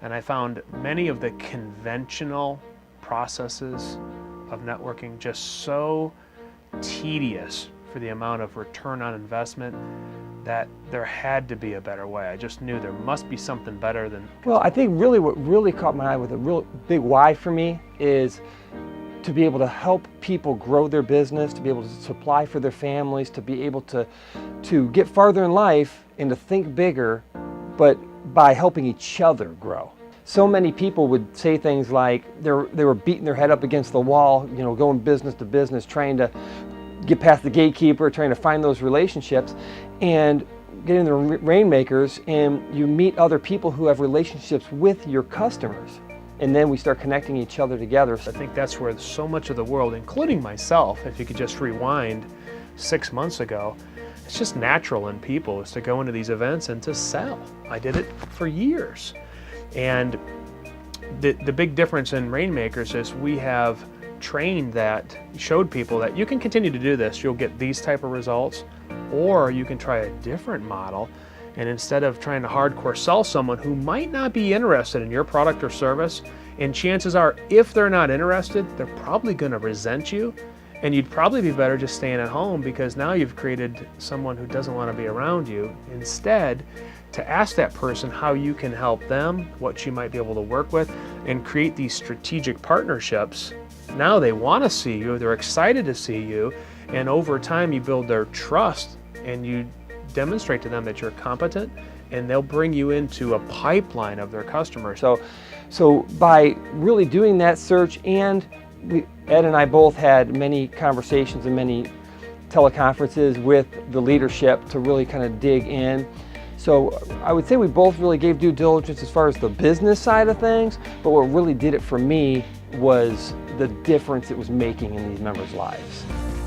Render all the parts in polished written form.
And I found many of the conventional processes of networking just so tedious for the amount of return on investment that there had to be a better way. I just knew there must be something better than... Well, I think really what really caught my eye with a real big why for me is to be able to help people grow their business, to be able to supply for their families, to be able to get farther in life and to think bigger, but by helping each other grow. So many people would say things like they were beating their head up against the wall, you know, going business to business, trying to get past the gatekeeper, trying to find those relationships, and getting the Rainmakers, and you meet other people who have relationships with your customers. And then we start connecting each other together. I think that's where so much of the world, including myself, if you could just rewind 6 months ago, it's just natural in people is to go into these events and to sell. I did it for years. And the big difference in Rainmakers is we have trained that, showed people that you can continue to do this, you'll get these type of results, or you can try a different model. And instead of trying to hardcore sell someone who might not be interested in your product or service, and chances are, if they're not interested, they're probably going to resent you, and you'd probably be better just staying at home because now you've created someone who doesn't want to be around you. Instead, to ask that person how you can help them, what you might be able to work with, and create these strategic partnerships. Now they want to see you, they're excited to see you, and over time you build their trust and you demonstrate to them that you're competent, and they'll bring you into a pipeline of their customers. So by really doing that search, and Ed and I both had many conversations and many teleconferences with the leadership to really kind of dig in. So I would say we both really gave due diligence as far as the business side of things, but what really did it for me was the difference it was making in these members' lives.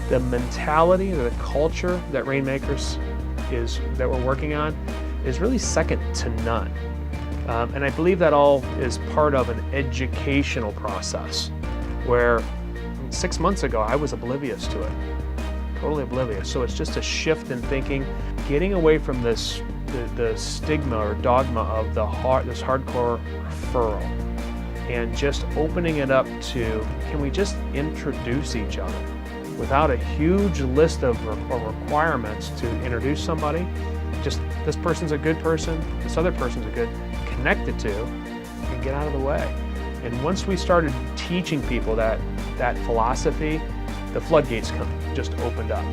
The mentality, the culture that Rainmakers that we're working on is really second to none. And I believe that all is part of an educational process where 6 months ago I was oblivious to it, totally oblivious. So it's just a shift in thinking, getting away from this the stigma or dogma of this hardcore referral, and just opening it up to, can we just introduce each other without a huge list of requirements to introduce somebody? Just this person's a good person, this other person's a good, connect the two and get out of the way. And once we started teaching people that philosophy, the floodgates just opened up.